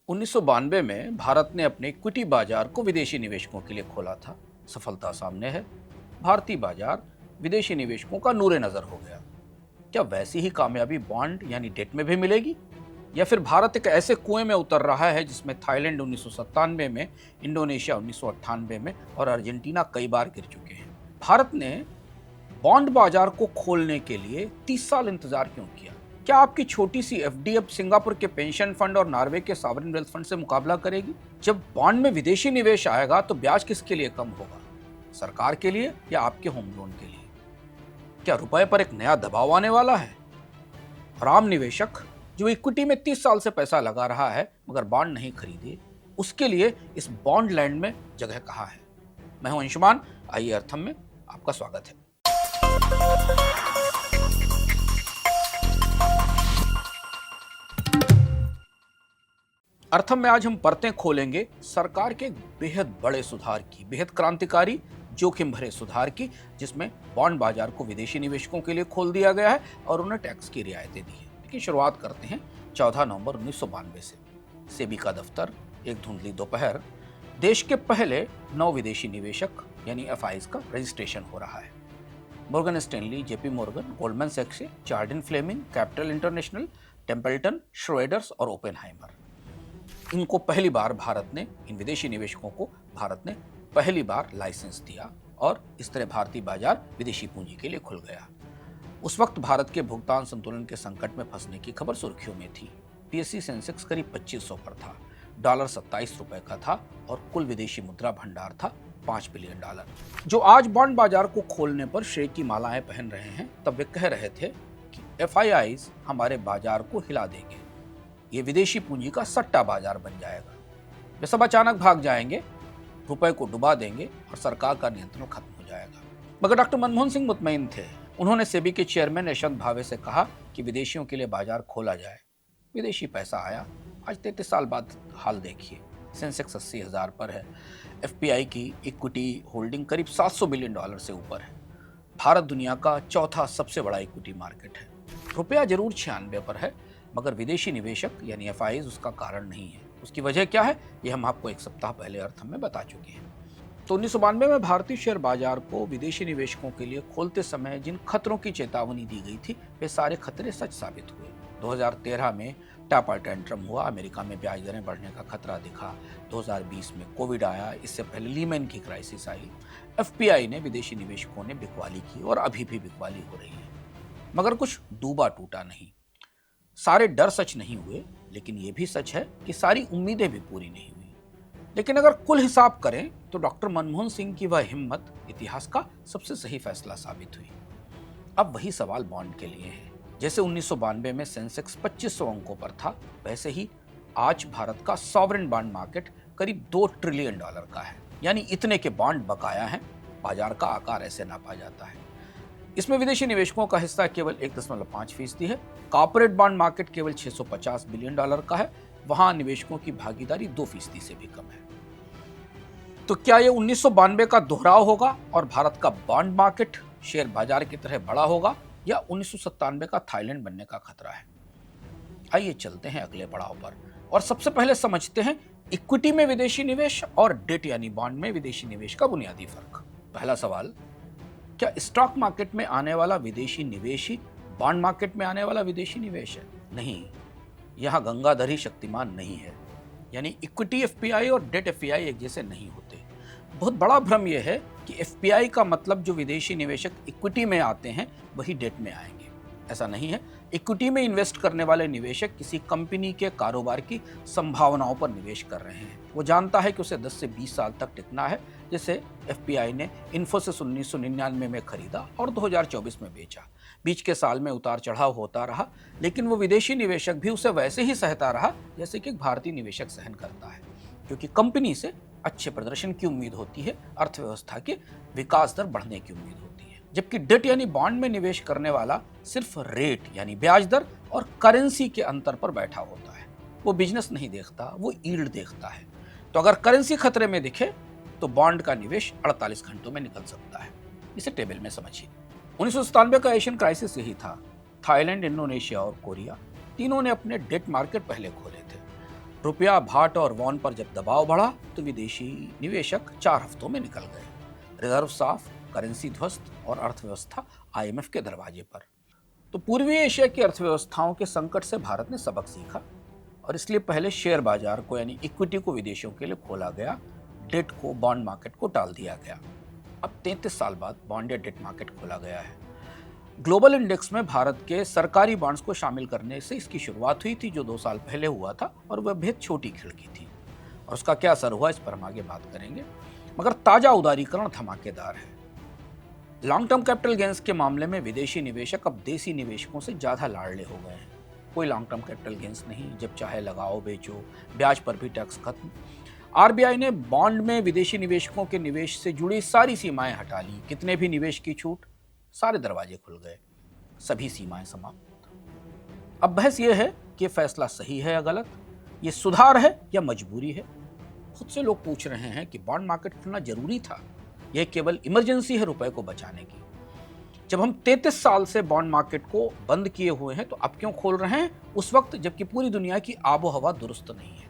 1992 में भारत ने अपने इक्विटी बाजार को विदेशी निवेशकों के लिए खोला था। सफलता सामने है। भारतीय बाजार विदेशी निवेशकों का नूरे नजर हो गया। क्या वैसी ही कामयाबी बॉन्ड यानी डेट में भी मिलेगी, या फिर भारत एक ऐसे कुएं में उतर रहा है जिसमें थाईलैंड 1997 में, इंडोनेशिया 1998 में और अर्जेंटीना कई बार गिर चुके हैं। भारत ने बॉन्ड बाजार को खोलने के लिए 30 साल इंतजार क्यों किया? क्या आपकी छोटी सी एफडी अब सिंगापुर के पेंशन फंड और नॉर्वे के सॉवरेन वेल्थ फंड से मुकाबला करेगी? जब बॉन्ड में विदेशी निवेश आएगा तो ब्याज किसके लिए कम होगा, सरकार के लिए या आपके होम लोन के लिए? क्या रुपए पर एक नया दबाव आने वाला है? और आम निवेशक जो इक्विटी में 30 साल से पैसा लगा रहा है मगर बॉन्ड नहीं खरीदे, उसके लिए इस बॉन्ड लैंड में जगह कहाँ है? मैं हूं अंशुमान। आइए अर्थम में आपका स्वागत है। अर्थम में आज हम परतें खोलेंगे सरकार के बेहद बड़े सुधार की, बेहद क्रांतिकारी जोखिम भरे सुधार की, जिसमें बॉन्ड बाजार को विदेशी निवेशकों के लिए खोल दिया गया है और उन्हें टैक्स की रियायतें दी है। लेकिन शुरुआत करते हैं 14 नवंबर 1992 से। सेबी का दफ्तर, एक धुंधली दोपहर, देश के पहले 9 विदेशी निवेशक यानी एफआईज का रजिस्ट्रेशन हो रहा है। Morgan Stanley, JP Morgan, Goldman सैक्स, Jardine Fleming, Capital International, Templeton, Schroders और ओपेनहाइमर, इनको पहली बार भारत ने, इन विदेशी निवेशकों को भारत ने पहली बार लाइसेंस दिया और इस तरह भारतीय बाजार विदेशी पूंजी के लिए खुल गया। उस वक्त भारत के भुगतान संतुलन के संकट में फंसने की खबर सुर्खियों में थी। पीएससी सेंसेक्स करीब 2500 पर था, डॉलर 27 रुपए का था और कुल विदेशी मुद्रा भंडार था $5 बिलियन। जो आज बॉन्ड बाजार को खोलने पर श्रेय की मालाएं पहन रहे हैं, तब वे कह रहे थे कि एफआईआईज हमारे बाजार को हिला देंगे, ये विदेशी पूंजी का सट्टा बाजार बन जाएगा, वे सब अचानक भाग जाएंगे, रुपए को डुबा देंगे और सरकार का नियंत्रण खत्म हो जाएगा। मगर डॉक्टर मनमोहन सिंह मुतमईन थे। उन्होंने सेबी के चेयरमैन यशवंत भावे से कहा कि विदेशियों के लिए बाजार खोला जाए। विदेशी पैसा आया। आज 33 साल बाद हाल देखिए, सेंसेक्स 80,000 पर है। एफपीआई की इक्विटी होल्डिंग करीब $700 बिलियन से ऊपर है। भारत दुनिया का चौथा सबसे बड़ा इक्विटी मार्केट है। रुपया जरूर 96 पर है, मगर विदेशी निवेशक यानी एफआईज उसका कारण नहीं है। उसकी वजह क्या है, ये हम आपको एक सप्ताह पहले अर्थम में बता चुके हैं। तो 1992 में भारतीय शेयर बाजार को विदेशी निवेशकों के लिए खोलते समय जिन खतरों की चेतावनी दी गई थी, वे सारे खतरे सच साबित हुए। 2013 में टापर टेंट्रम हुआ, अमेरिका में ब्याज दरें बढ़ने का खतरा दिखा। 2020 में कोविड आया, इससे पहले लीमैन की क्राइसिस आई। एफपीआई ने, विदेशी निवेशकों ने बिकवाली की और अभी भी बिकवाली हो रही है। मगर कुछ डूबा टूटा नहीं। सारे डर सच नहीं हुए, लेकिन यह भी सच है कि सारी उम्मीदें भी पूरी नहीं हुई। लेकिन अगर कुल हिसाब करें तो डॉक्टर मनमोहन सिंह की वह हिम्मत इतिहास का सबसे सही फैसला साबित हुई। अब वही सवाल बॉन्ड के लिए है। जैसे 1992 में सेंसेक्स 2500 अंकों पर था, वैसे ही आज भारत का सॉवरेन बॉन्ड मार्केट करीब $2 ट्रिलियन का है। यानी इतने के बॉन्ड बकाया हैं। बाजार का आकार ऐसे नापा जाता है। इसमें विदेशी निवेशकों का हिस्सा केवल 1.5% है। कॉर्पोरेट बॉन्ड मार्केट केवल $650 बिलियन का है। वहां निवेशकों की भागीदारी 2% से भी कम है। तो क्या यह 1992 का दोहराव होगा और भारत का बॉन्ड मार्केट शेयर बाजार की तरह बड़ा होगा, या 1997 का थाईलैंड बनने का खतरा है? आइए चलते हैं अगले पड़ाव पर और सबसे पहले समझते हैं इक्विटी में विदेशी निवेश और डेट यानी बॉन्ड में विदेशी निवेश का बुनियादी फर्क। पहला सवाल, क्या स्टॉक मार्केट में आने वाला विदेशी निवेश ही बॉन्ड मार्केट में आने वाला विदेशी निवेश है? नहीं, यहां गंगाधर ही शक्तिमान नहीं है। यानी इक्विटी एफपीआई और डेट एफपीआई एक जैसे नहीं होते। बहुत बड़ा भ्रम यह है कि एफपीआई का मतलब जो विदेशी निवेशक इक्विटी में आते हैं वही डेट में आएंगे। ऐसा नहीं है। इक्विटी में इन्वेस्ट करने वाले निवेशक किसी कंपनी के कारोबार की संभावनाओं पर निवेश कर रहे हैं। वो जानता है कि उसे 10 से 20 साल तक टिकना है। जैसे एफपीआई ने इन्फोसिस 1999 में खरीदा और 2024 में बेचा। बीच के साल में उतार चढ़ाव होता रहा, लेकिन वो विदेशी निवेशक भी उसे वैसे ही सहता रहा जैसे कि एक भारतीय निवेशक सहन करता है, क्योंकि कंपनी से अच्छे प्रदर्शन की उम्मीद होती है, अर्थव्यवस्था के विकास दर बढ़ने की उम्मीद होती है। जबकि डेट यानी बॉन्ड में निवेश करने वाला सिर्फ रेट यानी ब्याज दर और करेंसी के अंतर पर बैठा होता है। वो बिजनेस नहीं देखता, वो यील्ड देखता है। तो अगर करेंसी खतरे में दिखे तो बॉन्ड का निवेश 48 घंटों में निकल सकता है। इसे टेबल में समझिए। 1997 का एशियन क्राइसिस यही था। थाईलैंड, इंडोनेशिया और कोरिया तीनों ने अपने डेट मार्केट पहले खोले थे। रुपया, भाट और वॉन पर जब दबाव बढ़ा तो विदेशी निवेशक 4 हफ्तों में निकल गए। रिजर्व साफ, करेंसी ध्वस्त और अर्थव्यवस्था आईएमएफ के दरवाजे पर। तो पूर्वी एशिया की अर्थव्यवस्थाओं के संकट से भारत ने सबक सीखा और इसलिए पहले शेयर बाजार को यानी इक्विटी को विदेशों के लिए खोला गया, डेट को, बॉन्ड मार्केट को टाल दिया गया। अब 33 साल बाद बॉन्ड या डेट मार्केट खोला गया है। ग्लोबल इंडेक्स में भारत के सरकारी बॉन्ड्स को शामिल करने से इसकी शुरुआत हुई थी, जो 2 साल पहले हुआ था, और वह बेहद छोटी खिड़की थी। और उसका क्या असर हुआ, इस पर हम आगे बात करेंगे। मगर ताजा उदारीकरण धमाकेदार है। लॉन्ग टर्म कैपिटल गेंस के मामले में विदेशी निवेशक अब देसी निवेशकों से ज्यादा लाड़ले हो गए हैं। कोई लॉन्ग टर्म कैपिटल गेंस नहीं, जब चाहे लगाओ बेचो, ब्याज पर भी टैक्स खत्म। आरबीआई ने बॉन्ड में विदेशी निवेशकों के निवेश से जुड़ी सारी सीमाएं हटा ली। कितने भी निवेश की छूट, सारे दरवाजे खुल गए, सभी सीमाएं समाप्त। अब बहस यह है कि फैसला सही है या गलत, ये सुधार है या मजबूरी है। खुद से लोग पूछ रहे हैं कि बॉन्ड मार्केट खुलना जरूरी था, यह केवल इमरजेंसी है रुपए को बचाने की। जब हम 33 साल से बॉन्ड मार्केट को बंद किए हुए हैं तो अब क्यों खोल रहे हैं, उस वक्त जबकि पूरी दुनिया की आबो हवा दुरुस्त नहीं है।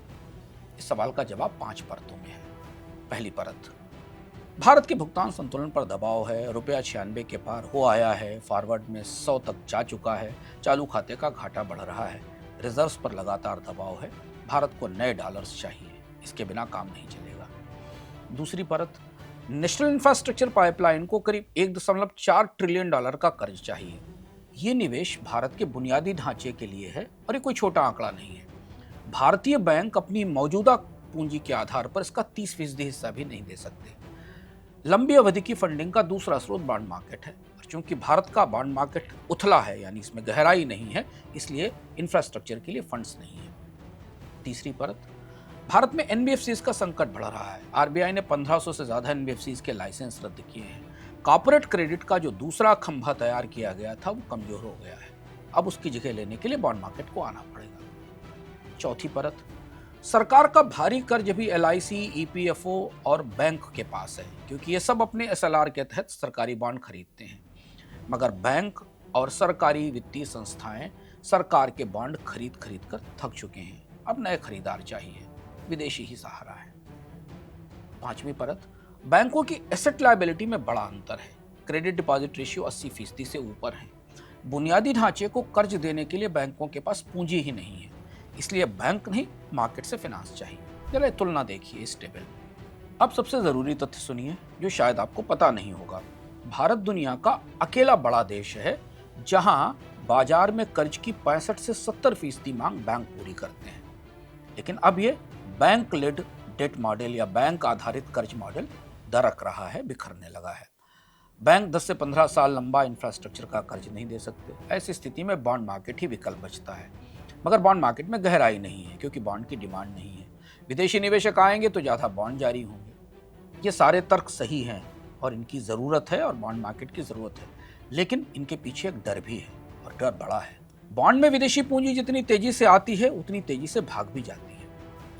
इस सवाल का जवाब 5 परतों में है। पहली परत, भारत के भुगतान संतुलन पर दबाव है। रुपया 96 के पार हो आया है, फॉरवर्ड में 100 तक जा चुका है, चालू खाते का घाटा बढ़ रहा है, रिजर्व्स पर लगातार दबाव है। भारत को नए डॉलर्स चाहिए, इसके बिना काम नहीं चलेगा। दूसरी परत, नेशनल इंफ्रास्ट्रक्चर पाइपलाइन को करीब 1.4 ट्रिलियन डॉलर का कर्ज चाहिए। ये निवेश भारत के बुनियादी ढांचे के लिए है और ये कोई छोटा आंकड़ा नहीं है। भारतीय बैंक अपनी मौजूदा पूंजी के आधार पर इसका 30% हिस्सा भी नहीं दे सकते। लंबी अवधि की फंडिंग का दूसरा स्रोत बॉन्ड मार्केट है, और चूंकि भारत का बॉन्ड मार्केट उथला है, यानी इसमें गहराई नहीं है, इसलिए इंफ्रास्ट्रक्चर के लिए फंड्स नहीं है। तीसरी परत, भारत में एनबीएफसीज का संकट बढ़ रहा है। आरबीआई ने 1500 से ज्यादा एनबीएफसीज के लाइसेंस रद्द किए हैं। कॉर्पोरेट क्रेडिट का जो दूसरा खंभा तैयार किया गया था वो कमजोर हो गया है। अब उसकी जगह लेने के लिए बॉन्ड मार्केट को आना पड़ेगा। चौथी परत, सरकार का भारी कर्ज भी एलआईसी, ईपीएफओ और बैंक के पास है, क्योंकि ये सब अपने एसएलआर के तहत सरकारी बॉन्ड खरीदते हैं। मगर बैंक और सरकारी वित्तीय संस्थाएं सरकार के बॉन्ड खरीद कर थक चुके हैं। अब नए खरीदार चाहिए, विदेशी ही सहारा है। पांचवी परत, बैंकों की एसेट लायबिलिटी में बड़ा अंतर है। क्रेडिट डिपॉजिट रेशियो 80% से ऊपर है। बुनियादी ढांचे को कर्ज देने के लिए बैंकों के पास पूंजी ही नहीं है, इसलिए बैंक नहीं, मार्केट से फाइनेंस चाहिए। जरा तुलना देखिए इस टेबल में। अब सबसे जरूरी तथ्य सुनिए, जो शायद आपको पता नहीं होगा। भारत दुनिया का अकेला बड़ा देश है जहां बाजार में कर्ज की 65 से 70% मांग बैंक पूरी करते हैं। लेकिन अब ये बैंक लेड डेट मॉडल या बैंक आधारित कर्ज मॉडल दरक रहा है, बिखरने लगा है। बैंक 10 से 15 साल लंबा इंफ्रास्ट्रक्चर का कर्ज नहीं दे सकते। ऐसी स्थिति में बॉन्ड मार्केट ही विकल्प बचता है। मगर बॉन्ड मार्केट में गहराई नहीं है, क्योंकि बॉन्ड की डिमांड नहीं है। विदेशी निवेशक आएंगे तो ज़्यादा बॉन्ड जारी होंगे। ये सारे तर्क सही हैं और इनकी ज़रूरत है और बॉन्ड मार्केट की ज़रूरत है, लेकिन इनके पीछे एक डर भी है, और डर बड़ा है। बॉन्ड में विदेशी पूंजी जितनी तेजी से आती है उतनी तेजी से भाग भी जाती है।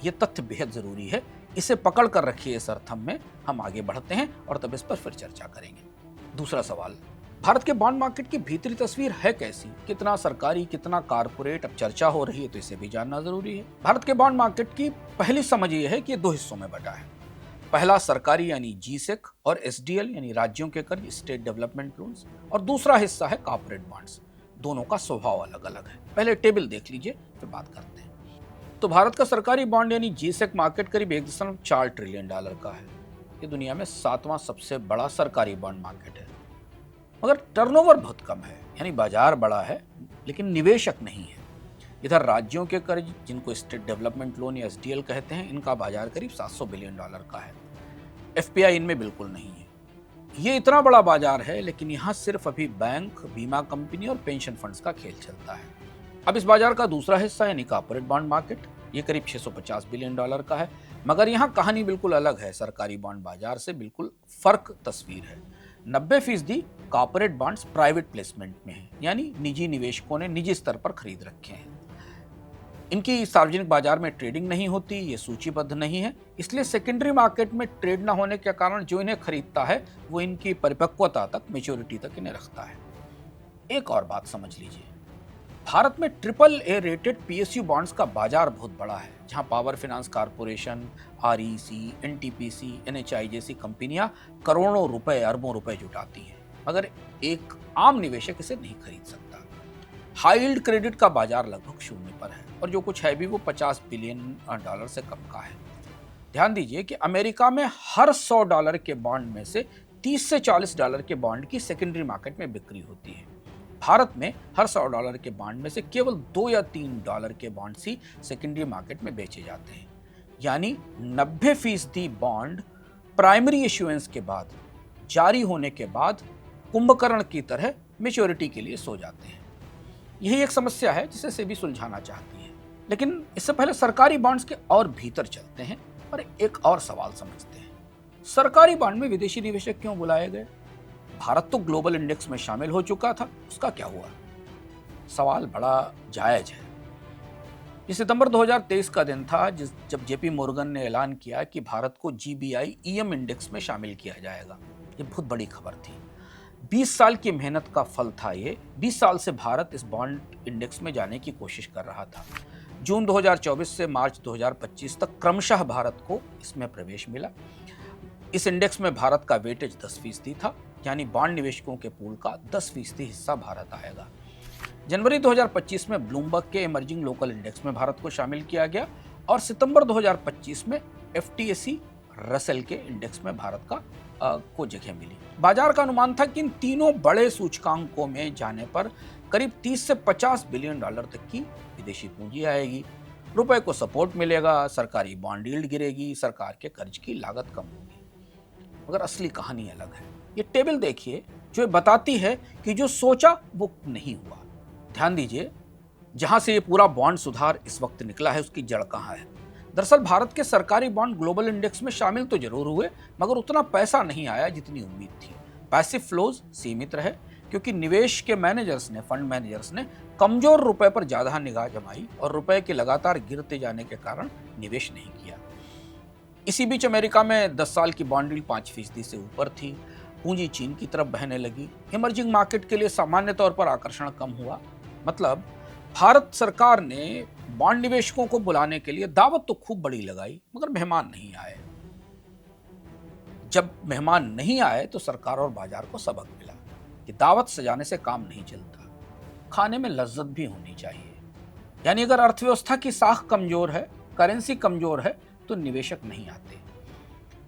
ये तथ्य बेहद जरूरी है, इसे पकड़ कर रखिए। इस अर्थम में हम आगे बढ़ते हैं और तब इस पर फिर चर्चा करेंगे। दूसरा सवाल, भारत के बॉन्ड मार्केट की भीतरी तस्वीर है कैसी, कितना सरकारी, कितना कारपोरेट? अब चर्चा हो रही है तो इसे भी जानना जरूरी है। भारत के बॉन्ड मार्केट की पहली समझ यह है कि ये 2 हिस्सों में बटा है। पहला सरकारी यानी जीसेक और एसडीएल यानी राज्यों के कर्ज, स्टेट डेवलपमेंट लोन्स, और दूसरा हिस्सा है कॉर्पोरेट बॉन्ड्स। दोनों का स्वभाव अलग अलग है। पहले टेबल देख लीजिए, फिर बात करते हैं। तो भारत का सरकारी बॉन्ड यानी जीसेक मार्केट करीब 1.4 ट्रिलियन डॉलर का है। ये दुनिया में 7वां सबसे बड़ा सरकारी बॉन्ड मार्केट है। मगर टर्नओवर बहुत कम है, यानी बाजार बड़ा है लेकिन निवेशक नहीं है। इधर राज्यों के कर्ज, जिनको स्टेट डेवलपमेंट लोन या एसडीएल कहते हैं, इनका बाजार करीब 700 बिलियन डॉलर का है। एफपीआई इनमें बिल्कुल नहीं है। ये इतना बड़ा बाजार है, लेकिन यहाँ सिर्फ अभी बैंक, बीमा कंपनी और पेंशन फंड्स का खेल चलता है। अब इस बाजार का दूसरा हिस्सा यानी कॉर्पोरेट बॉन्ड मार्केट, ये करीब 650 बिलियन डॉलर का है। मगर यहाँ कहानी बिल्कुल अलग है। सरकारी बॉन्ड बाजार से बिल्कुल फर्क तस्वीर है। 90% कॉर्पोरेट बॉन्ड्स प्राइवेट प्लेसमेंट में है, यानी निजी निवेशकों ने निजी स्तर पर खरीद रखे हैं। इनकी सार्वजनिक बाजार में ट्रेडिंग नहीं होती, ये सूचीबद्ध नहीं है, इसलिए सेकेंडरी मार्केट में ट्रेड न होने के कारण जो इन्हें खरीदता है वो इनकी परिपक्वता तक, मेच्योरिटी तक इन्हें रखता है। एक और बात समझ लीजिए, भारत में triple A rated PSU bonds का बाजार बहुत बड़ा है, जहां power finance corporation, REC, NTPC, NHI जैसी कंपनियां करोड़ों रुपए, अरबों रुपए जुटाती हैं, मगर एक आम निवेशक इसे नहीं खरीद सकता। हाई यील्ड क्रेडिट का बाजार लगभग शून्य पर है और जो कुछ है भी वो $50 बिलियन से कम का है। ध्यान दीजिए कि अमेरिका में हर $100 के बॉन्ड में से $30 से $40 के बॉन्ड की सेकेंडरी मार्केट में बिक्री होती है। भारत में हर $100 के बॉन्ड में से केवल $2 या $3 के बॉन्ड ही सेकेंडरी मार्केट में बेचे जाते हैं, यानी 90% बॉन्ड प्राइमरी इश्यूएंस के बाद, जारी होने के बाद कुंभकर्ण की तरह मैच्योरिटी के लिए सो जाते हैं। यही एक समस्या है जिसे सेबी सुलझाना चाहती है। लेकिन इससे पहले सरकारी बॉन्ड्स के और भीतर चलते हैं और एक और सवाल समझते हैं। सरकारी बॉन्ड में विदेशी निवेशक क्यों बुलाए गए? भारत तो ग्लोबल इंडेक्स में शामिल हो चुका था, उसका क्या हुआ? सवाल बड़ा जायज है। ये सितंबर 2023 का दिन था जब जेपी मोर्गन ने ऐलान किया कि भारत को जीबीआई ईएम इंडेक्स में शामिल किया जाएगा। ये बहुत बड़ी खबर थी। 20 साल की मेहनत का फल था ये। 20 साल से भारत इस बॉन्ड इंडेक्स में जाने की कोशिश कर रहा था। जून 2024 से मार्च 2025 तक क्रमशः भारत को इसमें प्रवेश मिला। इस इंडेक्स में भारत का वेटेज 10% था, यानी बॉन्ड निवेशकों के पूल का 10% हिस्सा भारत आएगा। जनवरी 2025 में ब्लूमबर्ग के इमर्जिंग लोकल इंडेक्स में भारत को शामिल किया गया और सितंबर 2025 में एफटीएसी रसेल के इंडेक्स में भारत को जगह मिली। बाजार का अनुमान था कि इन तीनों बड़े सूचकांकों में जाने पर करीब $30 से $50 बिलियन तक की विदेशी पूंजी आएगी, रुपए को सपोर्ट मिलेगा, सरकारी बॉन्ड यील्ड गिरेगी, सरकार के कर्ज की लागत कम होगी। मगर असली कहानी अलग है। ये टेबल देखिए जो बताती है कि जो सोचा वो नहीं हुआ। ध्यान दीजिए, जहां से ये पूरा बॉन्ड सुधार इस वक्त निकला है उसकी जड़ कहां है। दरअसल भारत के सरकारी बॉन्ड ग्लोबल इंडेक्स में शामिल तो जरूर हुए, मगर उतना पैसा नहीं आया जितनी उम्मीद थी। पैसिव फ्लोज सीमित रहे क्योंकि निवेश के फंड मैनेजर्स ने कमजोर रुपए पर ज्यादा निगाह जमाई और रुपए के लगातार गिरते जाने के कारण निवेश नहीं किया। इसी बीच अमेरिका में 10 साल की बॉन्ड यील्ड 5% से ऊपर थी। पूंजी चीन की तरफ बहने लगी। इमर्जिंग मार्केट के लिए सामान्य तौर पर आकर्षण कम हुआ। मतलब भारत सरकार ने बॉन्ड निवेशकों को बुलाने के लिए दावत तो खूब बड़ी लगाई, मगर मेहमान नहीं आए। जब मेहमान नहीं आए तो सरकार और बाजार को सबक मिला कि दावत सजाने से काम नहीं चलता, खाने में लज्जत भी होनी चाहिए। यानी अगर अर्थव्यवस्था की साख कमजोर है, करेंसी कमजोर है, तो निवेशक नहीं आते।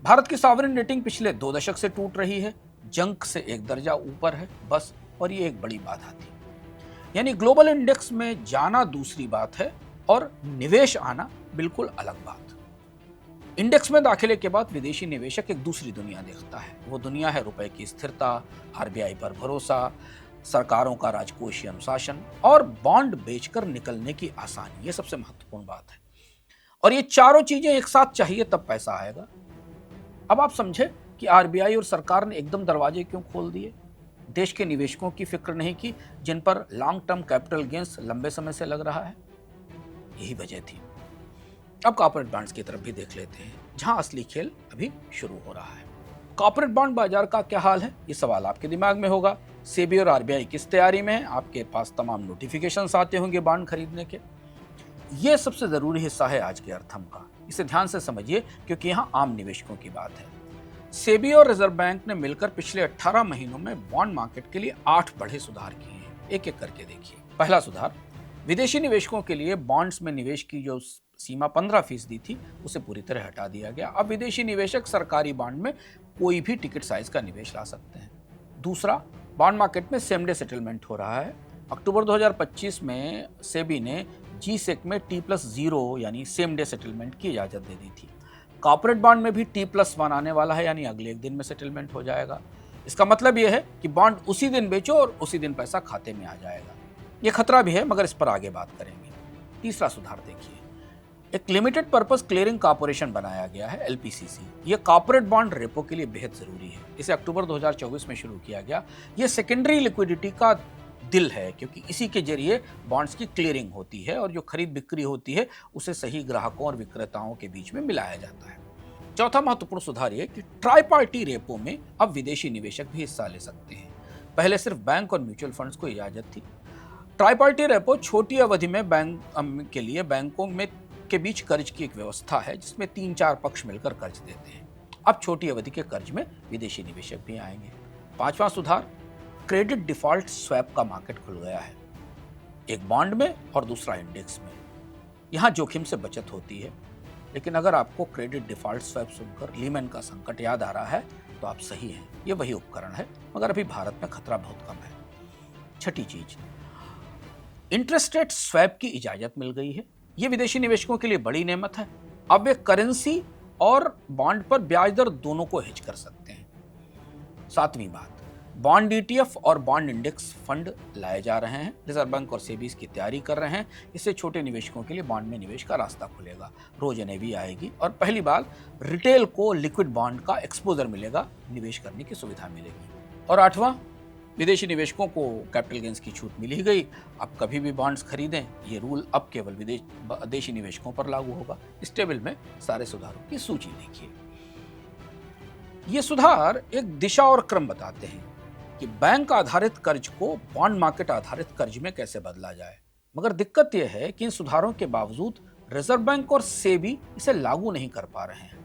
भारत की सॉवरेन रेटिंग पिछले 2 दशक से टूट रही है, जंक से एक दर्जा ऊपर है बस, और ये एक बड़ी बाधा थी। यानी ग्लोबल इंडेक्स में जाना दूसरी बात है और निवेश आना बिल्कुल अलग बात। इंडेक्स में दाखिले के बाद विदेशी निवेशक एक दूसरी दुनिया देखता है। वो दुनिया है रुपए की स्थिरता, आरबीआई पर भरोसा, सरकारों का राजकोषीय अनुशासन और बॉन्ड बेचकर निकलने की आसानी। ये सबसे महत्वपूर्ण बात है और ये चारों चीजें एक साथ चाहिए तब पैसा आएगा। अब आप समझे कि आरबीआई और सरकार ने एकदम दरवाजे क्यों खोल दिए। देश के निवेशकों की फिक्र नहीं की जिन पर लॉन्ग टर्म कैपिटल गेन्स लंबे समय से लग रहा है। यही वजह थी। अब कॉर्पोरेट बॉन्ड्स की तरफ भी देख लेते हैं, जहां असली खेल अभी शुरू हो रहा है। कॉर्पोरेट बॉन्ड बाजार का क्या हाल है, ये सवाल आपके दिमाग में होगा। सेबी और आरबीआई किस तैयारी में है? आपके पास तमाम नोटिफिकेशंस आते होंगे बॉन्ड खरीदने के। यह सबसे जरूरी हिस्सा है आज के अर्थम का। इसे ध्यान से समझिए क्योंकि यहाँ आम निवेशकों की बात है। सेबी और रिजर्व बैंक ने मिलकर पिछले 18 महीनों में बॉन्ड मार्केट के लिए 8 बड़े सुधार किए हैं। एक एक करके देखिए। पहला सुधार, विदेशी निवेशकों के लिए बॉन्ड्स में निवेश की जो सीमा 15% थी उसे पूरी तरह हटा दिया गया। अब विदेशी निवेशक सरकारी बॉन्ड में कोई भी टिकट साइज का निवेश ला सकते हैं। दूसरा, बॉन्ड मार्केट में सेम डे सेटलमेंट हो रहा है। अक्टूबर 2025 में सेबी ने G-Sec में T+0 यानी सेम डे सेटलमेंट की इजाजत दे दी थी। कॉर्पोरेट बॉन्ड में भी T+1 आने वाला है, यानी अगले एक दिन में सेटलमेंट हो जाएगा। इसका मतलब यह है कि बॉन्ड उसी दिन बेचो और उसी दिन पैसा खाते में आ जाएगा। यह खतरा भी है, मगर इस पर आगे बात करेंगे। तीसरा सुधार देखिए, एक लिमिटेड पर्पस क्लियरिंग कॉर्पोरेशन बनाया गया है, LPCC। यह कॉर्पोरेट बॉन्ड रेपो के लिए बेहद जरूरी है। इसे अक्टूबर 2024 में शुरू किया गया। यह सेकेंडरी लिक्विडिटी का दिल है क्योंकि इसी के जरिए बॉन्ड्स की क्लियरिंग होती है और जो खरीद बिक्री होती है उसे सही ग्राहकों और विक्रेताओं के बीच में मिलाया जाता है। चौथा महत्वपूर्ण सुधार यह कि ट्राई पार्टी रेपो में अब विदेशी निवेशक भी हिस्सा ले सकते हैं। पहले सिर्फ बैंक और म्यूचुअल फंड्स को इजाजत थी। ट्राइपार्टी रेपो छोटी अवधि में बैंक के लिए बैंकों में के बीच कर्ज की एक व्यवस्था है जिसमें 3-4 पक्ष मिलकर कर्ज देते हैं। अब छोटी अवधि के कर्ज में विदेशी निवेशक भी आएंगे। पांचवा सुधार, क्रेडिट डिफॉल्ट स्वैप का मार्केट खुल गया है, एक बॉन्ड में और दूसरा इंडेक्स में। यहां जोखिम से बचत होती है, लेकिन अगर आपको क्रेडिट डिफॉल्ट स्वैप सुनकर लीमैन का संकट याद आ रहा है तो आप सही हैं, ये वही उपकरण है, मगर अभी भारत में खतरा बहुत कम है। छठी चीज, इंटरेस्ट रेट स्वैप की इजाजत मिल गई है। यह विदेशी निवेशकों के लिए बड़ी नेमत है। अब वे करेंसी और बॉन्ड पर ब्याज दर दोनों को हेज कर सकते हैं। सातवीं बात, बॉन्ड ईटीएफ और बॉन्ड इंडेक्स फंड लाए जा रहे हैं। रिजर्व बैंक और सेबी इसकी तैयारी कर रहे हैं। इससे छोटे निवेशकों के लिए बॉन्ड में निवेश का रास्ता खुलेगा, रोज एनएवी आएगी और पहली बार रिटेल को लिक्विड बॉन्ड का एक्सपोजर मिलेगा, निवेश करने की सुविधा मिलेगी। और आठवां, विदेशी निवेशकों को कैपिटल गेन्स की छूट मिल ही गई। अब कभी भी बॉन्ड्स खरीदें, ये रूल अब केवल विदेशी निवेशकों पर लागू होगा। इस टेबल में सारे सुधारों की सूची देखिए। ये सुधार एक दिशा और क्रम बताते हैं कि बैंक आधारित कर्ज को बॉन्ड मार्केट आधारित कर्ज में कैसे बदला जाए। मगर दिक्कत यह है कि इन सुधारों के बावजूद रिजर्व बैंक और सेबी इसे लागू नहीं कर पा रहे हैं।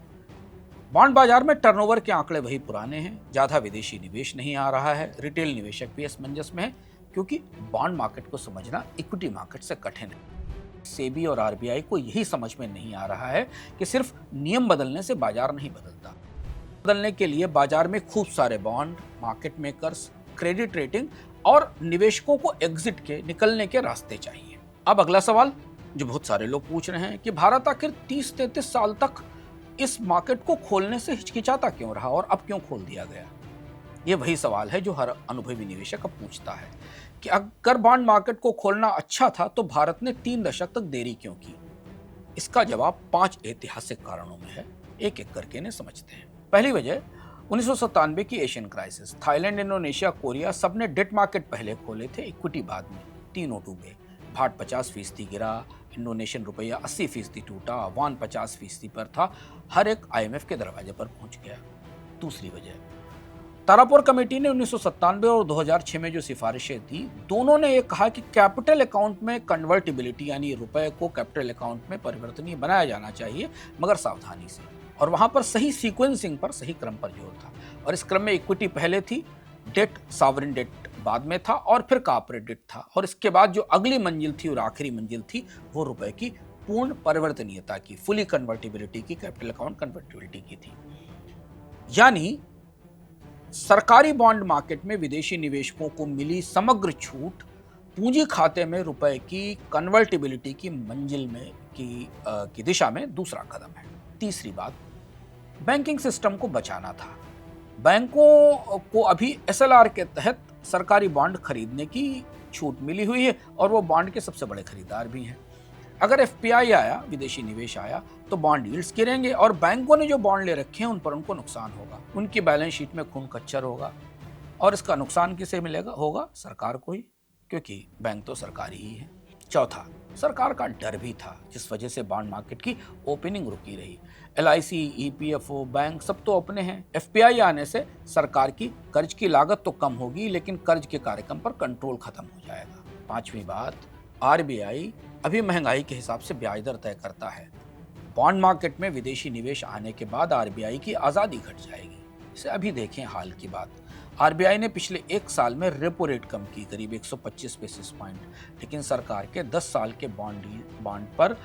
बॉन्ड बाजार में टर्नओवर के आंकड़े वही पुराने हैं, ज्यादा विदेशी निवेश नहीं आ रहा है। रिटेल निवेशक भी असमंजस में है, क्योंकि बॉन्ड मार्केट को समझना इक्विटी मार्केट से कठिन है। सेबी और आरबीआई को यही समझ में नहीं आ रहा है कि सिर्फ नियम बदलने से बाजार नहीं बदलता। बदलने के लिए बाजार में खूब सारे bond, market makers, credit rating और निवेशकों को एग्जिट के निकलने के रास्ते चाहिए। अब अगला सवाल जो बहुत सारे लोग पूछ रहे हैं कि भारत आखिर 30-33 साल तक इस मार्केट को खोलने से हिचकिचाता क्यों रहा और अब क्यों खोल दिया गया। ये वही सवाल है जो हर अनुभवी निवेशक अब पूछता है कि अगर बॉन्ड मार्केट को खोलना अच्छा था तो भारत ने 3 दशक तक देरी क्यों की। इसका जवाब 5 ऐतिहासिक कारणों में है। एक एक करके इन्हें समझते हैं। पहली वजह 1997 की Asian crisis. Thailand, Indonesia, Korea सबने डेट मार्केट पहले खोले थे, इक्विटी बाद में। तीनों डूबे। भाट 50% गिरा, इंडोनेशियन रुपया 80% टूटा, वान 50% पर था। हर एक आईएमएफ के दरवाजे पर पहुंच गया। दूसरी वजह, तारापुर कमेटी ने 1997 और 2006 में जो सिफारिशें दी, दोनों ने ये कहा कि कैपिटल अकाउंट में कन्वर्टिबिलिटी यानी रुपए को कैपिटल अकाउंट में परिवर्तनीय बनाया जाना चाहिए, मगर सावधानी से। और वहां पर सही सीक्वेंसिंग पर, सही क्रम पर जोर था। और इस क्रम में इक्विटी पहले थी, डेट, सॉवरेन डेट बाद में था और फिर कॉर्पोरेट डेट था। और इसके बाद जो अगली मंजिल थी और आखिरी मंजिल थी वो रुपए की पूर्ण परिवर्तनीयता की, फुली कन्वर्टिबिलिटी की, कैपिटल अकाउंट कन्वर्टिबिलिटी की थी। यानी सरकारी बॉन्ड मार्केट में विदेशी निवेशकों को मिली समग्र छूट पूंजी खाते में रुपए की कन्वर्टिबिलिटी की मंजिल में की दिशा में दूसरा कदम है। तीसरी बात, बैंकिंग सिस्टम को बचाना था। बैंकों को अभी एसएलआर के तहत सरकारी बॉन्ड खरीदने की छूट मिली हुई है और वो बॉन्ड के सबसे बड़े खरीदार भी हैं। अगर एफपीआई आया, विदेशी निवेश आया, तो बॉन्ड यील्ड्स गिरेंगे और बैंकों ने जो बॉन्ड ले रखे हैं उन पर उनको नुकसान होगा। उनकी बैलेंस शीट में खून कच्चर होगा और इसका नुकसान किसे मिलेगा? होगा सरकार को ही, क्योंकि बैंक तो सरकारी ही है। चौथा, सरकार का डर भी था, जिस वजह से बॉन्ड मार्केट की ओपनिंग रुकी रही। एलआईसी, ईपीएफओ, बैंक सब तो अपने हैं। एफपीआई आने से सरकार की कर्ज की लागत तो कम होगी, लेकिन कर्ज के कार्यक्रम पर कंट्रोल खत्म हो जाएगा। पांचवी बात, आरबीआई अभी महंगाई के हिसाब से ब्याज दर तय करता है। बॉन्ड मार्केट में विदेशी निवेश आने के बाद आरबीआई की आज़ादी घट जाएगी। इसे अभी देखें हाल की बात। आरबीआई ने पिछले 1 साल में रेपो रेट कम की, करीब 125 बेसिस पॉइंट, लेकिन सरकार के 10 साल के बॉन्ड पर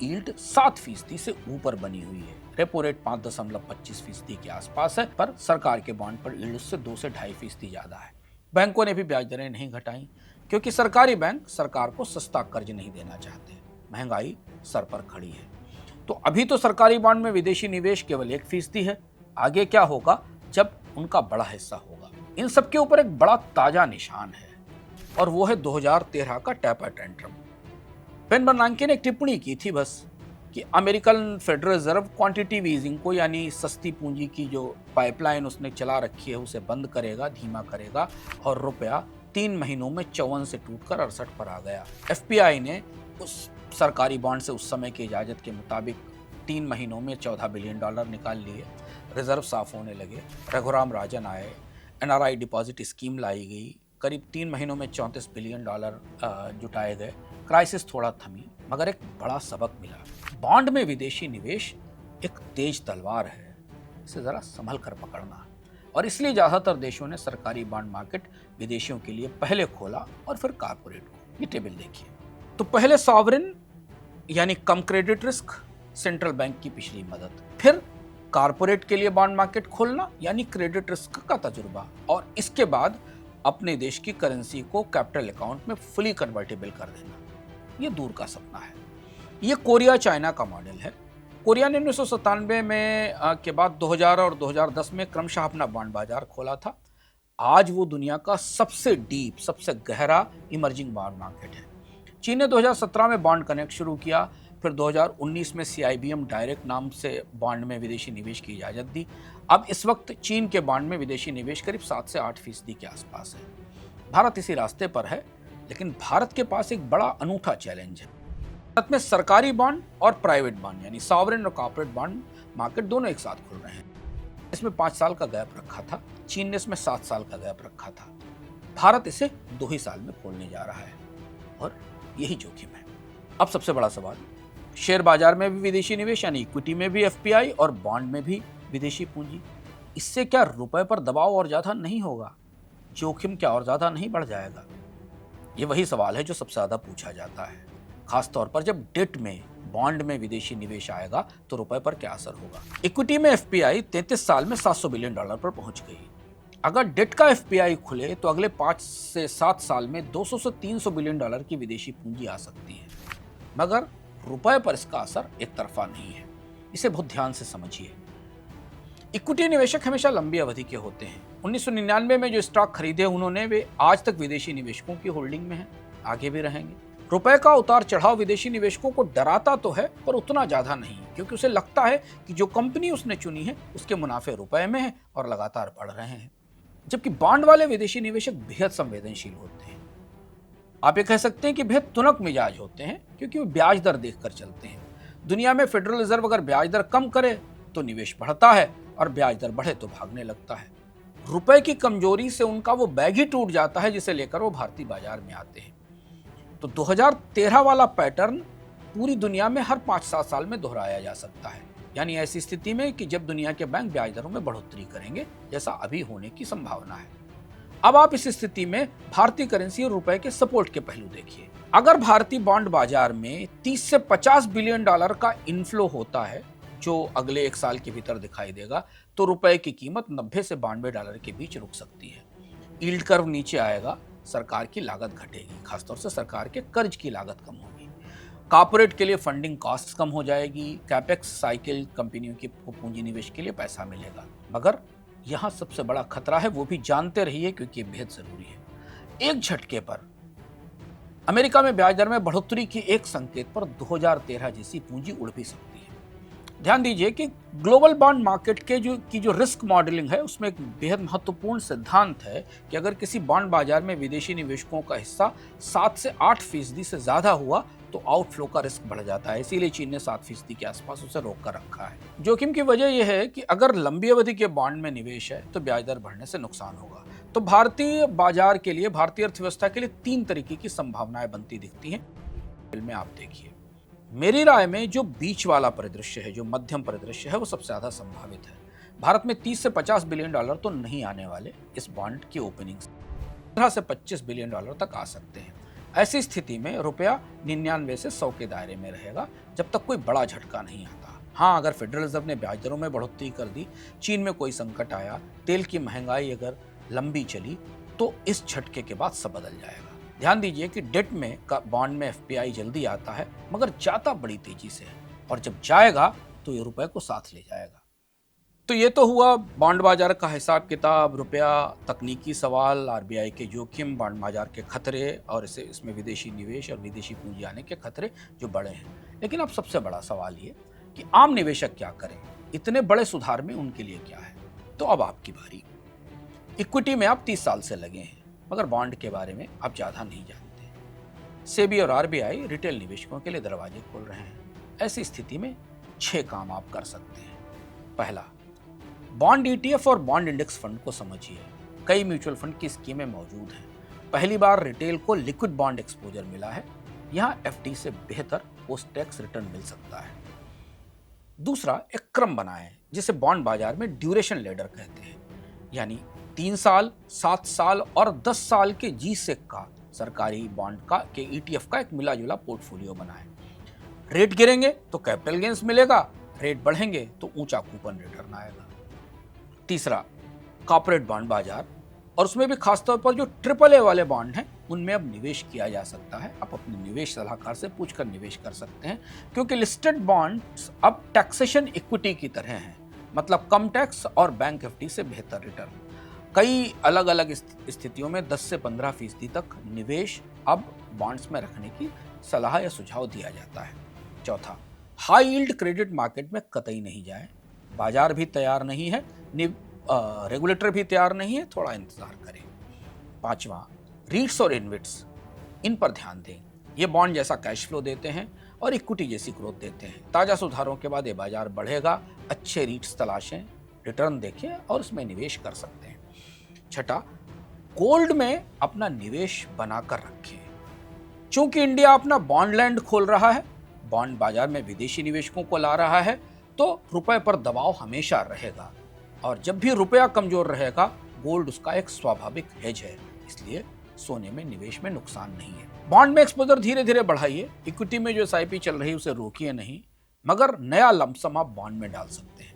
यील्ड 7% से ऊपर बनी हुई है। रेपो रेट 5.25% के आसपास है, पर सरकार के बॉन्ड पर यील्ड से 2 से 2.5% ज्यादा है। बैंकों ने भी ब्याज दरें नहीं घटाई, क्योंकि सरकारी बैंक सरकार को सस्ता कर्ज नहीं देना चाहते। महंगाई सर पर खड़ी है। तो अभी तो सरकारी बॉन्ड में विदेशी निवेश केवल 1% है। आगे क्या होगा जब उनका बड़ा हिस्सा होगा? इन सब के ऊपर एक बड़ा ताजा निशान है और वो है 2013 का टैपर टेंट्रम। बेन बर्नांके ने एक टिप्पणी की थी बस कि American federal reserve quantitative easing को, यानी सस्ती पूंजी की जो पाइपलाइन उसने चला रखी है, उसे बंद करेगा, धीमा करेगा और रुपया 3 महीनों में 54 से टूटकर 68 पर आ गया। एफपीआई ने उस सरकारी बॉन्ड से उस समय की इजाजत के मुताबिक 3 महीनों में $14 बिलियन निकाल लिए। रिजर्व साफ होने लगे। रघुराम राजन आए, एनआरआई डिपॉजिट स्कीम लाई गई, करीब 3 महीनों में $34 बिलियन जुटाए गए। क्राइसिस थोड़ा थमी, मगर एक बड़ा सबक मिला। बॉन्ड में विदेशी निवेश एक तेज तलवार है, इसे जरा संभल कर पकड़ना। और इसलिए ज्यादातर देशों ने सरकारी बॉन्ड मार्केट विदेशियों के लिए पहले खोला और फिर कारपोरेट को। ये टेबल देखिए। तो पहले सॉवरेन यानी कम क्रेडिट रिस्क, सेंट्रल बैंक की पिछली मदद, फिर कारपोरेट के लिए बॉन्ड मार्केट खोलना यानी क्रेडिट रिस्क का तजुर्बा, और इसके बाद अपने देश की करेंसी को कैपिटल अकाउंट में फुली कन्वर्टेबल कर देना। ये दूर का सपना है। ये कोरिया चाइना का मॉडल है। कोरिया ने 1997 में के बाद 2000 और 2010 में क्रमशः अपना बॉन्ड बाजार खोला था। आज वो दुनिया का सबसे डीप, सबसे गहरा इमर्जिंग बॉन्ड मार्केट है। चीन ने 2017 में बॉन्ड कनेक्ट शुरू किया, फिर 2019 में CIBM डायरेक्ट नाम से बॉन्ड में विदेशी निवेश की इजाजत दी। अब इस वक्त चीन के बॉन्ड में विदेशी निवेश करीब 7 से 8% के आसपास है। भारत इसी रास्ते पर है, लेकिन भारत के पास एक बड़ा अनूठा चैलेंज है। भारत में सरकारी बॉन्ड और प्राइवेट बॉन्ड यानी सॉवरेन और कॉर्पोरेट बॉन्ड मार्केट दोनों एक साथ खुल रहे हैं। इसमें 5 साल का गैप रखा था, चीन ने इसमें 7 साल का गैप रखा था। भारत इसे 2 ही साल में खोलने जा रहा है, और यही जोखिम है। अब सबसे बड़ा सवाल, शेयर बाजार में भी विदेशी निवेश यानी इक्विटी में भी FPI और बॉन्ड में भी विदेशी पूंजी, इससे क्या रुपए पर दबाव और ज्यादा नहीं होगा? जोखिम क्या और ज्यादा नहीं बढ़ जाएगा? ये वही सवाल है जो सबसे ज्यादा पूछा जाता है, खासतौर पर जब डेट में, बॉन्ड में विदेशी निवेश आएगा तो रुपए पर क्या असर होगा। इक्विटी में FPI 33 साल में $700 बिलियन पर पहुंच गई। अगर डेट का FPI खुले तो अगले 5 से 7 साल में 200 से 300 बिलियन डॉलर की विदेशी पूंजी आ सकती है, मगर रुपए पर इसका असर एक तरफा नहीं है। इसे बहुत ध्यान से समझिए। इक्विटी निवेशक हमेशा लंबी अवधि के होते हैं। 1999 में जो स्टॉक खरीदे उन्होंने, वे आज तक विदेशी निवेशकों की होल्डिंग में हैं, आगे भी रहेंगे। रुपए का उतार चढ़ाव विदेशी निवेशकों को डराता तो है, पर उतना ज्यादा नहीं, क्योंकि उसे लगता है कि जो कंपनी उसने चुनी है उसके मुनाफे रुपए में है और लगातार बढ़ रहे हैं। जबकि बॉन्ड वाले विदेशी निवेशक बेहद संवेदनशील होते हैं। आप ये कह सकते हैं कि बेहद तुनक मिजाज होते हैं, क्योंकि वे ब्याज दर देखकर चलते हैं। दुनिया में फेडरल रिजर्व अगर ब्याज दर कम करे तो निवेश बढ़ता है, और ब्याज दर बढ़े तो भागने लगता है। रुपए की कमजोरी से उनका वो बैग ही टूट जाता है जिसे लेकर वो भारतीय बाजार में आते हैं। तो 2013 वाला पैटर्न पूरी दुनिया में हर 5-7 साल में दोहराया जा सकता है, यानी ऐसी स्थिति में कि जब दुनिया के बैंक ब्याज दरों में बढ़ोतरी करेंगे, जैसा अभी होने की संभावना है। अब आप इस स्थिति में भारतीय करेंसी और रुपए के सपोर्ट के पहलू देखिए। अगर भारतीय बॉन्ड बाजार में 30 से 50 बिलियन डॉलर का इनफ्लो होता है, जो अगले 1 साल के भीतर दिखाई देगा, तो रुपए की कीमत 90 से 92 डॉलर के बीच रुक सकती है। यील्ड कर्व नीचे आएगा, सरकार की लागत घटेगी, खासतौर से सरकार के कर्ज की लागत कम होगी। कॉर्पोरेट के लिए फंडिंग कॉस्ट कम हो जाएगी, कैपेक्स साइकिल कंपनियों की पूंजी निवेश के लिए पैसा मिलेगा। मगर यहाँ सबसे बड़ा खतरा है, वो भी जानते रहिए क्योंकि ये बेहद जरूरी है। एक झटके पर अमेरिका में ब्याज दर में बढ़ोतरी की एक संकेत पर 2013 जैसी पूंजी उड़ भी सकती है। ध्यान दीजिए कि ग्लोबल बॉन्ड मार्केट के जो रिस्क मॉडलिंग है, उसमें एक बेहद महत्वपूर्ण सिद्धांत है कि अगर किसी बॉन्ड बाजार में विदेशी निवेशकों का हिस्सा 7 से 8% से ज्यादा हुआ तो आउटफ्लो का रिस्क बढ़ जाता है। इसीलिए चीन ने 7% के आसपास उसे रोक कर रखा है। जोखिम की वजह यह है कि अगर लंबी अवधि के बॉन्ड में निवेश है तो ब्याज दर बढ़ने से नुकसान होगा। तो भारतीय बाजार के लिए, भारतीय अर्थव्यवस्था के लिए 3 तरीके की संभावनाएं बनती दिखती हैं। में आप देखिए, मेरी राय में जो बीच वाला परिदृश्य है, जो मध्यम परिदृश्य है, वो सबसे ज्यादा संभावित है। भारत में 30 से 50 बिलियन डॉलर तो नहीं आने वाले इस बॉन्ड की ओपनिंग से, 15 से 25 बिलियन डॉलर तक आ सकते हैं। ऐसी स्थिति में रुपया 99 से 100 के दायरे में रहेगा, जब तक कोई बड़ा झटका नहीं आता। हाँ, अगर फेडरल रिजर्व ने ब्याज दरों में बढ़ोतरी कर दी, चीन में कोई संकट आया, तेल की महंगाई अगर लंबी चली, तो इस झटके के बाद सब बदल जाएगा। ध्यान दीजिए कि डेट में बॉन्ड में FPI जल्दी आता है, मगर जाता बड़ी तेजी से है, और जब जाएगा तो ये रुपए को साथ ले जाएगा। तो ये तो हुआ बॉन्ड बाजार का हिसाब किताब, रुपया, तकनीकी सवाल, RBI के जोखिम, बॉन्ड बाजार के खतरे, और इसमें विदेशी निवेश और विदेशी पूंजी आने के खतरे जो बड़े हैं। लेकिन अब सबसे बड़ा सवाल ये कि आम निवेशक क्या करें, इतने बड़े सुधार में उनके लिए क्या है। तो अब आपकी बारी। इक्विटी में आप 30 साल से लगे हैं, मगर बॉन्ड के बारे में आप ज्यादा नहीं जानते। सेबी और RBI रिटेल निवेशकों के लिए दरवाजे खोल रहे हैं। ऐसी स्थिति में 6 काम आप कर सकते हैं। पहला, बॉन्ड ETF और बॉन्ड इंडेक्स फंड को समझिए। कई म्यूचुअल फंड की स्कीमें मौजूद हैं। पहली बार रिटेल को लिक्विड बॉन्ड एक्सपोजर मिला है। यहां एफडी से बेहतर पोस्ट टैक्स रिटर्न मिल सकता है। दूसरा, एक क्रम बनाएं जिसे बॉन्ड बाजार में ड्यूरेशन लेडर कहते हैं, यानी 3 साल, 7 साल और 10 साल के जी-सेक का सरकारी बॉन्ड का के ईटीएफ का एक मिला जुला पोर्टफोलियो बनाएं। रेट गिरेंगे तो कैपिटल गेन्स मिलेगा, रेट बढ़ेंगे तो ऊंचा कूपन रिटर्न आएगा। तीसरा, कॉर्पोरेट बॉन्ड बाजार, और उसमें भी खासतौर पर जो ट्रिपल ए वाले बॉन्ड हैं उनमें अब निवेश किया जा सकता है। आप अपने निवेश सलाहकार से पूछकर निवेश कर सकते हैं, क्योंकि लिस्टेड बॉन्ड्स अब टैक्सेशन इक्विटी की तरह हैं, मतलब कम टैक्स और बैंक एफडी से बेहतर रिटर्न। कई अलग अलग स्थितियों में 10 से 15% तक निवेश अब बॉन्ड्स में रखने की सलाह या सुझाव दिया जाता है। चौथा, हाई यील्ड क्रेडिट मार्केट में कतई नहीं जाए, बाजार भी तैयार नहीं है, रेगुलेटर भी तैयार नहीं है, थोड़ा इंतजार करें। पांचवा, रीट्स और इन्विट्स, इन पर ध्यान दें। ये बॉन्ड जैसा कैश फ्लो देते हैं और इक्विटी जैसी ग्रोथ देते हैं। ताजा सुधारों के बाद ये बाजार बढ़ेगा। अच्छे रीट्स तलाशें, रिटर्न देखें और उसमें निवेश कर सकते हैं। छठा, गोल्ड में अपना निवेश बनाकर रखें। चूंकि इंडिया अपना बॉन्ड लैंड खोल रहा है, बॉन्ड बाजार में विदेशी निवेशकों को ला रहा है, तो रुपए पर दबाव हमेशा रहेगा, और जब भी रुपया कमजोर रहेगा गोल्ड उसका एक स्वाभाविक हेज है, इसलिए सोने में निवेश में नुकसान नहीं है। बॉन्ड में एक्सपोजर धीरे धीरे बढ़ाइए, इक्विटी में जो एसआईपी चल रही है उसे रोकिए नहीं, मगर नया लमसम आप बॉन्ड में डाल सकते हैं।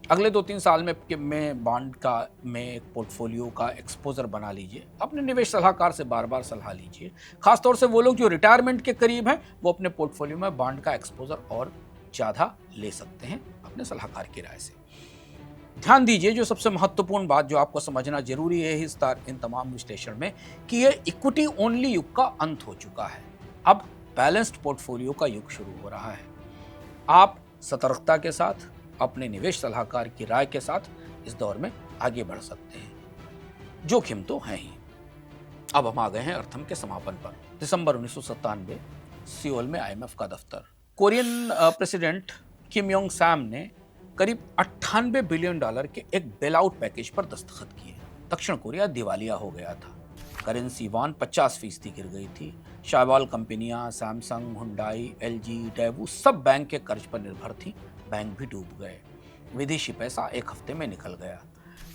अगले 2-3 साल में बॉन्ड का में एक पोर्टफोलियो का एक्सपोजर बना लीजिए। अपने निवेश सलाहकार से बार बार सलाह लीजिए। खासतौर से वो लोग जो रिटायरमेंट के करीब हैं, वो अपने पोर्टफोलियो में बॉन्ड का एक्सपोजर और ज़्यादा ले सकते हैं अपने सलाहकार की राय से। ध्यान दीजिए, जो सबसे महत्वपूर्ण बात जो आपको समझना जरूरी है इन तमाम विश्लेषण में, कि यह इक्विटी ओनली युग का अंत हो चुका है। अब बैलेंस्ड पोर्टफोलियो का युग शुरू हो रहा है। आप सतर्कता के साथ, अपने निवेश सलाहकार की राय के साथ इस दौर में आगे बढ़ सकते हैं। जोखिम तो है ही। अब हम आ गए हैं अर्थम के समापन पर। दिसंबर 1997, सियोल में आईएमएफ का दफ्तर। Korean president Kim Yong Sam ने करीब $98 बिलियन के एक बेल आउट पैकेज पर दस्तखत किए। दक्षिण कोरिया दिवालिया हो गया था। करेंसी वॉन 50% गिर गई थी। शाइवाल कंपनियां सैमसंग, हुंडई, एलजी, डेवू सब बैंक के कर्ज पर निर्भर थी। बैंक भी डूब गए। विदेशी पैसा एक हफ्ते में निकल गया।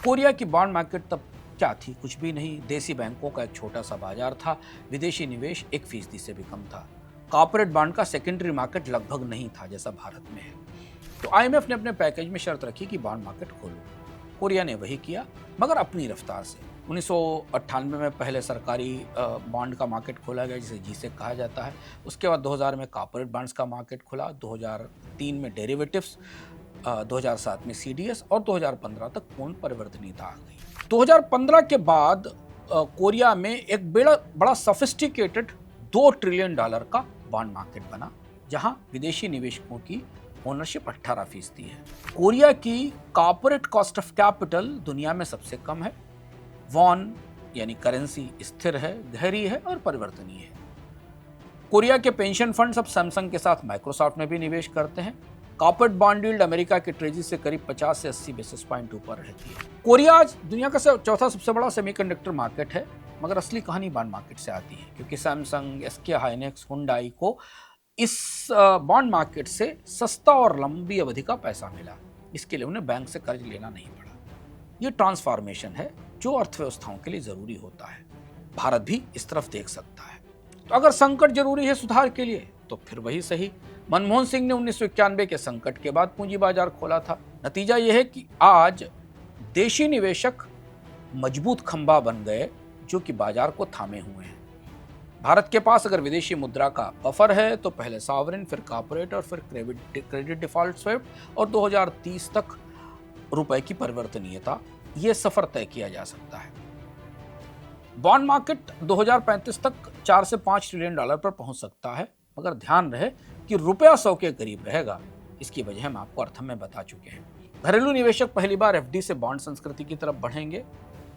कोरिया की बॉन्ड मार्केट तब क्या थी? कुछ भी नहीं। देसी बैंकों का एक छोटा सा बाजार था। विदेशी निवेश 1% से भी कम था। कॉर्पोरेट बॉन्ड का सेकेंडरी मार्केट लगभग नहीं था जैसा भारत में है। तो आईएमएफ ने अपने पैकेज में शर्त रखी कि बॉन्ड मार्केट खोलो। कोरिया ने वही किया, मगर अपनी रफ्तार से। 1998 में पहले सरकारी बॉन्ड का मार्केट खोला गया, जिसे जीसेक कहा जाता है। उसके बाद 2000 में कॉर्पोरेट बॉन्ड्स का मार्केट खुला, 2003 में डेरिवेटिव्स, 2007 में सीडीएस और 2015 तक पूर्ण परिवर्तनीयता आ गई। 2015 के बाद कोरिया में एक बड़ा सोफिस्टिकेटेड $2 ट्रिलियन का बॉन्ड मार्केट बना, जहां विदेशी निवेशकों की ओनरशिप 18% है। कोरिया की कॉर्पोरेट कॉस्ट ऑफ कैपिटल दुनिया में सबसे कम है। वॉन यानी करेंसी स्थिर है, गहरी है और परिवर्तनीय है। कोरिया के पेंशन फंड अब सैमसंग के साथ माइक्रोसॉफ्ट में भी निवेश करते हैं। कॉर्पोरेट बॉन्ड यील्ड अमेरिका की ट्रेजरी से करीब 50 से 80 बेसिस पॉइंट ऊपर रहती है। कोरिया आज दुनिया का चौथा सबसे बड़ा सेमीकंडक्टर मार्केट है, मगर असली कहानी बॉन्ड मार्केट से आती है, क्योंकि सैमसंग, एसके हाइनेक्स, हुंडई को इस बॉन्ड मार्केट से सस्ता और लंबी अवधि का पैसा मिला। इसके लिए उन्हें बैंक से कर्ज लेना नहीं पड़ा। ये ट्रांसफॉर्मेशन है जो अर्थव्यवस्थाओं के लिए जरूरी होता है। भारत भी इस तरफ देख सकता है। तो अगर संकट जरूरी है सुधार के लिए, तो फिर वही सही। मनमोहन सिंह ने 1991 के संकट के बाद पूंजी बाजार खोला था। नतीजा यह है कि आज देशी निवेशक मजबूत खंभा बन गए, जो कि बाजार को थामे हुए हैं। भारत के पास अगर विदेशी मुद्रा का बफर है, तो पहले सॉवरेन, फिर कॉर्पोरेट और फिर क्रेडिट डिफॉल्ट स्वैप और 2030 तक रुपए की परिवर्तनीयता, ये सफर तय किया जा सकता है। बॉन्ड मार्केट 2035 तक $4 से $5 ट्रिलियन पर पहुंच सकता है, मगर ध्यान रहे कि रुपया 100 के करीब रहेगा। इसकी वजह हम आपको अर्थम में बता चुके हैं। घरेलू निवेशक पहली बार एफडी से बॉन्ड संस्कृति की तरफ बढ़ेंगे,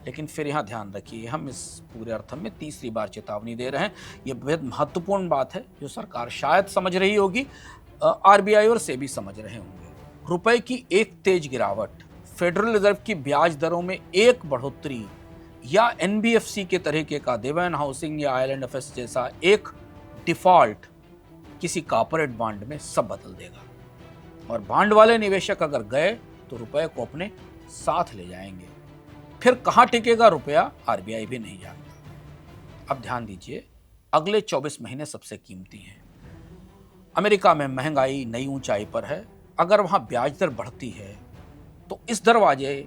लेकिन फिर यहाँ ध्यान रखिए, हम इस पूरे अर्थम में तीसरी बार चेतावनी दे रहे हैं। यह बेहद महत्वपूर्ण बात है, जो सरकार शायद समझ रही होगी, आरबीआई और सेबी समझ रहे होंगे। रुपए की एक तेज गिरावट, फेडरल रिजर्व की ब्याज दरों में एक बढ़ोतरी, या एनबीएफसी के तरीके का देवन हाउसिंग या आईएलएंडएफएस जैसा एक डिफॉल्ट किसी कॉर्पोरेट बॉन्ड में सब बदल देगा। और बॉन्ड वाले निवेशक अगर गए तो रुपए को अपने साथ ले जाएंगे। फिर कहां टिकेगा रुपया, आरबीआई भी नहीं जानता। अब ध्यान दीजिए, अगले 24 महीने सबसे कीमती हैं। अमेरिका में महंगाई नई ऊंचाई पर है। अगर वहां ब्याज दर बढ़ती है तो इस दरवाजे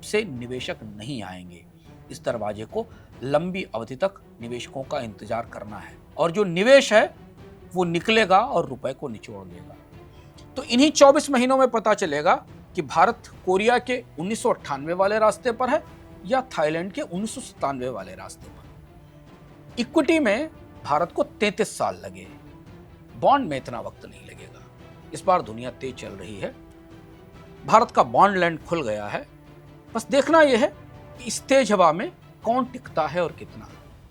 से निवेशक नहीं आएंगे। इस दरवाजे को लंबी अवधि तक निवेशकों का इंतजार करना है, और जो निवेश है वो निकलेगा और रुपए को निचोड़ देगा। तो इन्हीं 24 महीनों में पता चलेगा कि भारत कोरिया के 1998 वाले रास्ते पर है या थाईलैंड के 1997 वाले रास्ते पर। इक्विटी में भारत को 33 साल लगे, बॉन्ड में इतना वक्त नहीं लगेगा। इस बार दुनिया तेज चल रही है, भारत का बॉन्ड लैंड खुल गया है। बस देखना यह है कि इस तेज हवा में कौन टिकता है और कितना।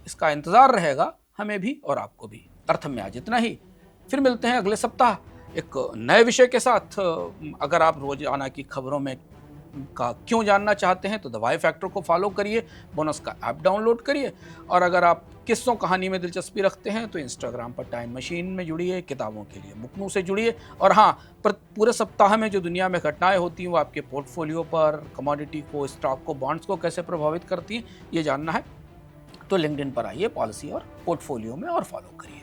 इसका इंतजार रहेगा हमें भी और आपको भी। अर्थ में आज इतना ही, फिर मिलते हैं अगले सप्ताह एक नए विषय के साथ। अगर आप रोजाना की खबरों में का क्यों जानना चाहते हैं तो द वाई फैक्टर को फॉलो करिए, बोनस का ऐप डाउनलोड करिए। और अगर आप किस्सों कहानी में दिलचस्पी रखते हैं तो इंस्टाग्राम पर टाइम मशीन में जुड़िए, किताबों के लिए मुकनू से जुड़िए। और हाँ, पूरे सप्ताह में जो दुनिया में घटनाएं होती हैं वो आपके पोर्टफोलियो पर, कमोडिटी को, स्टॉक को, बॉन्ड्स को कैसे प्रभावित करती हैं, ये जानना है तो लिंक्डइन पर आइए, पॉलिसी और पोर्टफोलियो में और फॉलो करिए।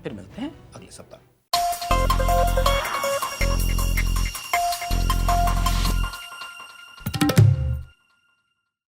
फिर मिलते हैं अगले सप्ताह।